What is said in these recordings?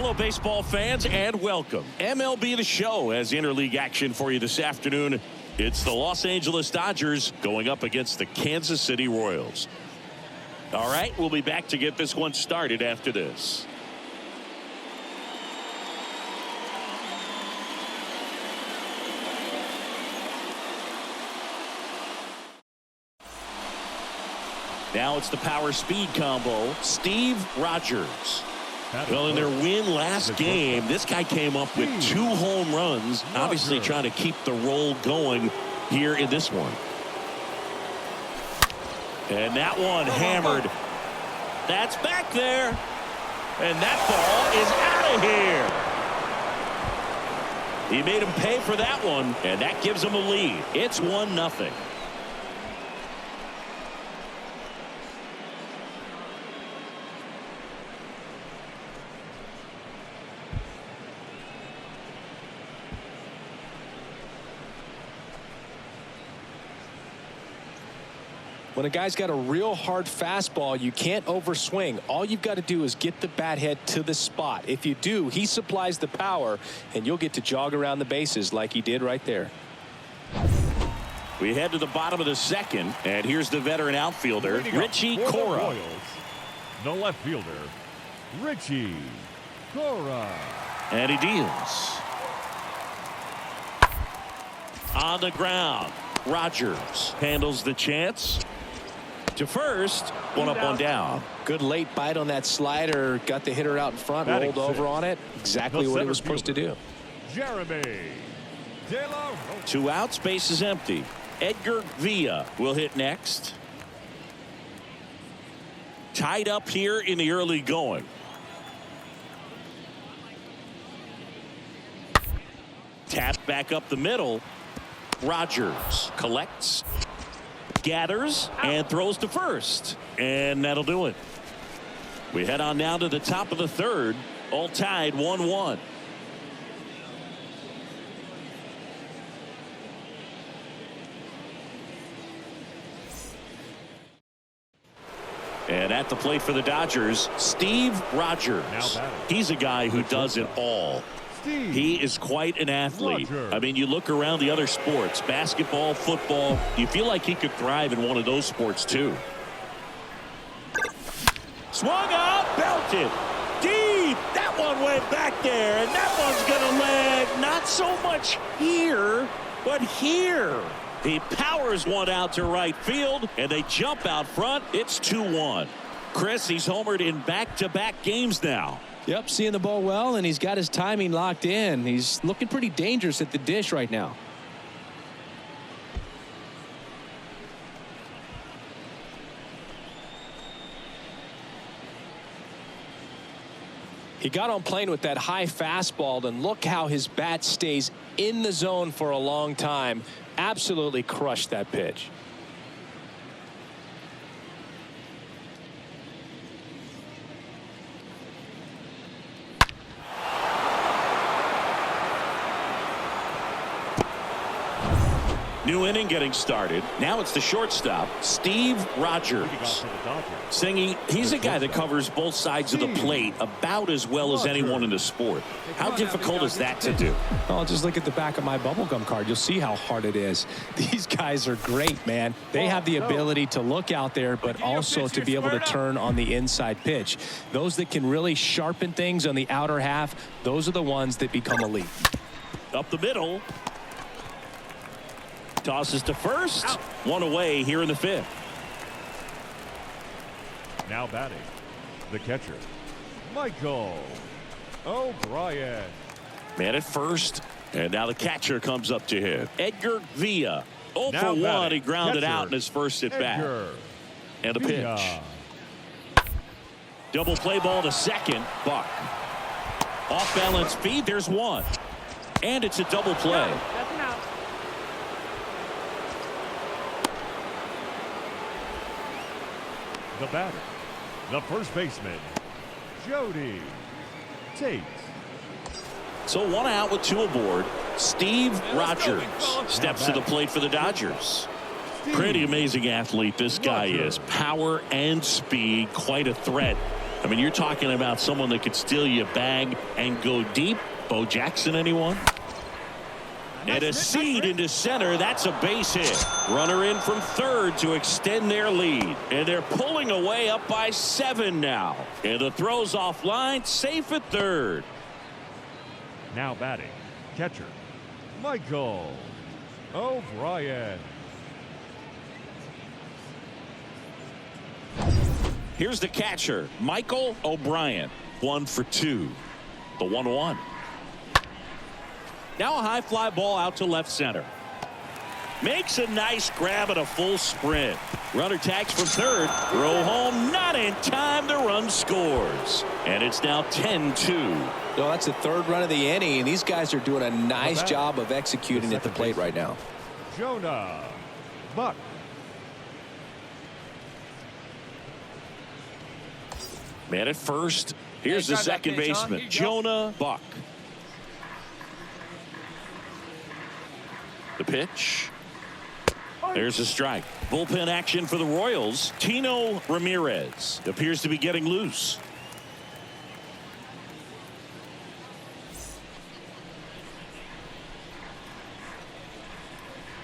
Hello, baseball fans, and welcome. MLB The Show has interleague action for you this afternoon. It's the Los Angeles Dodgers going up against the Kansas City Royals. All right, we'll be back to get this one started after this. Now it's the power speed combo. Steve Rogers. Well, in their win last game, this guy came up with 2 home runs, obviously trying to keep the roll going here in this one. And that one hammered. That's back there. And that ball is out of here. He made him pay for that one, and that gives him a lead. It's 1-0. When a guy's got a real hard fastball, you can't overswing. All you've got to do is get the bat head to the spot. If you do, he supplies the power, and you'll get to jog around the bases like he did right there. We head to the bottom of the second, and here's the veteran outfielder, Richie Cora. The left fielder, Richie Cora. And he deals. On the ground, Rogers handles the chance. To first, one up, one down. Good late bite on that slider. Got the hitter out in front, rolled over on it. Exactly what he was supposed to do. Jeremy De La Rosa. 2 outs, base is empty. Edgar Villa will hit next. Tied up here in the early going. Tapped back up the middle. Rogers collects, gathers, and throws to first. And that'll do it. We head on now to the top of the third. All tied 1-1. And at the plate for the Dodgers, Steve Rogers. He's a guy who does it all. He is quite an athlete. I mean, you look around the other sports, basketball, football, you feel like he could thrive in one of those sports too. Swung out, belted deep. That one went back there, and that one's gonna land not so much here, but here. He powers one out to right field, and they jump out front. It's 2-1. Chris, he's homered in back-to-back games now. Yep, seeing the ball well, and he's got his timing locked in. He's looking pretty dangerous at the dish right now. He got on plane with that high fastball, and look how his bat stays in the zone for a long time. Absolutely crushed that pitch. New inning getting started. Now it's the shortstop, Steve Rogers. Singing, he's a guy that covers both sides of the plate about as well as anyone in the sport. How difficult is that to do? Oh, just look at the back of my bubblegum card. You'll see how hard it is. These guys are great, man. They have the ability to look out there, but also to be able to turn on the inside pitch. Those that can really sharpen things on the outer half, those are the ones that become elite. Up the middle. Tosses to first. Out. One away here in the 5th. Now batting, the catcher, Michael O'Brien. Man at first, and now the catcher comes up to hit. Edgar Villa. 0 for 1. He grounded out in his first at bat. And a pitch. Double play ball to second. Buck. Off balance feed. There's one. And it's a double play. The batter, the first baseman, Jody Tate. So 1 out with 2 aboard. Steve Rogers steps to the plate for the Dodgers. Pretty amazing athlete this guy is. Power and speed, quite a threat. I mean, you're talking about someone that could steal you a bag and go deep. Bo Jackson, anyone? And a seed into center. That's a base hit. Runner in from third to extend their lead. And they're pulling away up by 7 now. And the throw's offline, safe at third. Now batting, catcher, Michael O'Brien. Here's the catcher, Michael O'Brien. 1 for 2. The 1-1. Now a high fly ball out to left center. Makes a nice grab at a full sprint. Runner tags from third. Throw home, not in time. The run scores. And it's now 10-2. Well, that's the third run of the inning, and these guys are doing a nice job of executing at the plate right now. Jonah Buck. Man at first. Here's the second baseman, Jonah Buck. The pitch. There's a strike. Bullpen action for the Royals. Tino Ramirez appears to be getting loose.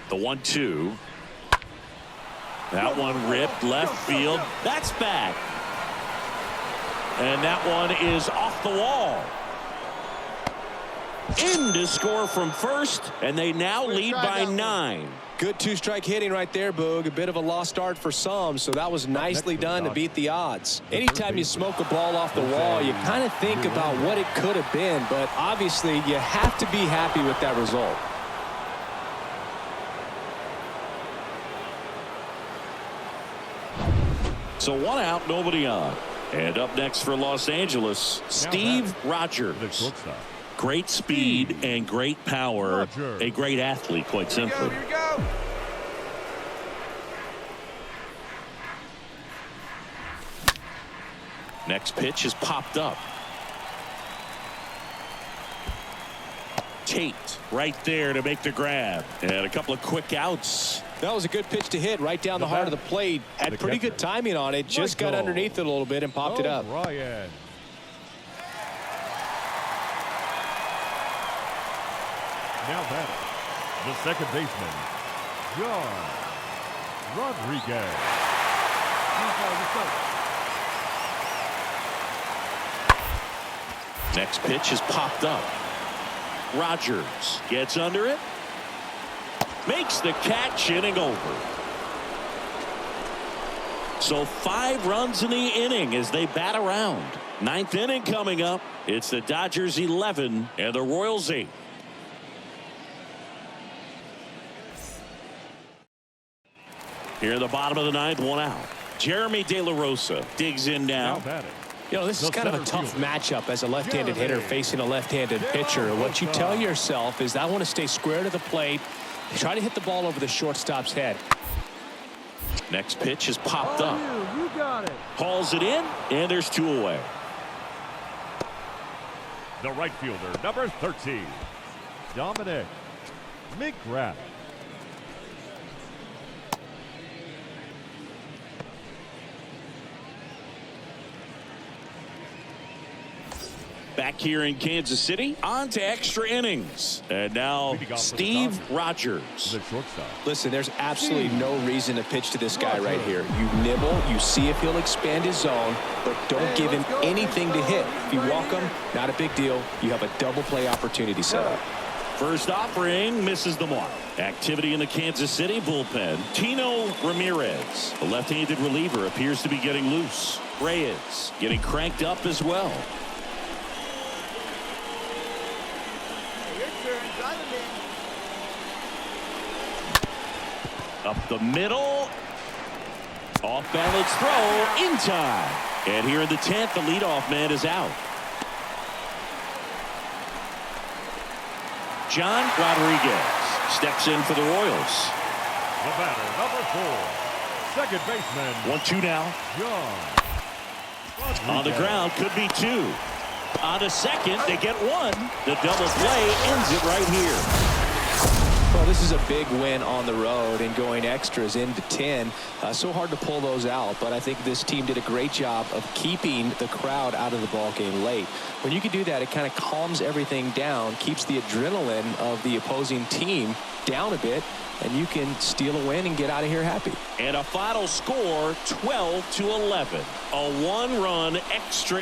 The 1-2. That one ripped left field. That's back. And that one is off the wall. In to score from first, and they now lead by 9. Good two-strike hitting right there, Boog. A bit of a lost start for some, so that was nicely done to beat the odds. Anytime you smoke a ball off the wall, you kind of think about what it could have been, but obviously you have to be happy with that result. So 1 out, nobody on. And up next for Los Angeles, Steve Rogers. Great speed and great power. A great athlete, quite simply. Here we go. Next pitch is popped up. Tate right there to make the grab. And a couple of quick outs. That was a good pitch to hit right down the heart of the plate. Had pretty good timing on it. Just got underneath it a little bit and popped it up. Ryan. Now batting, the second baseman, John Rodriguez. Next pitch is popped up. Rogers gets under it. Makes the catch, inning over. So 5 runs in the inning as they bat around. 9th inning coming up. It's the Dodgers 11 and the Royals 8. Here in the bottom of the 9th, 1 out. Jeremy De La Rosa digs in now. You know, this is kind of a tough matchup as a left-handed hitter facing a left-handed pitcher. What you tell yourself is I want to stay square to the plate, try to hit the ball over the shortstop's head. Next pitch is popped up. You got it. Hauls it in, and there's 2 away. The right fielder, number 13, Dominic McGrath. Back here in Kansas City, on to extra innings. And now Steve Rogers. The shortstop. Listen, there's absolutely no reason to pitch to this guy right here. You nibble, you see if he'll expand his zone, but don't give him anything to hit. If you walk him, not a big deal. You have a double play opportunity set up. First offering misses the mark. Activity in the Kansas City bullpen. Tino Ramirez, the left-handed reliever, appears to be getting loose. Reyes getting cranked up as well. Up the middle. Off balance throw in time. And here in the 10th, the leadoff man is out. John Rodriguez steps in for the Royals. The batter, number 4, second baseman. 1-2 now. John Rodriguez. On the ground, could be 2. On to second, they get 1. The double play ends it right here. Well, this is a big win on the road and going extras into 10. So hard to pull those out, but I think this team did a great job of keeping the crowd out of the ball game late. When you can do that, it kind of calms everything down, keeps the adrenaline of the opposing team down a bit, and you can steal a win and get out of here happy. And a final score, 12-11. A one-run extra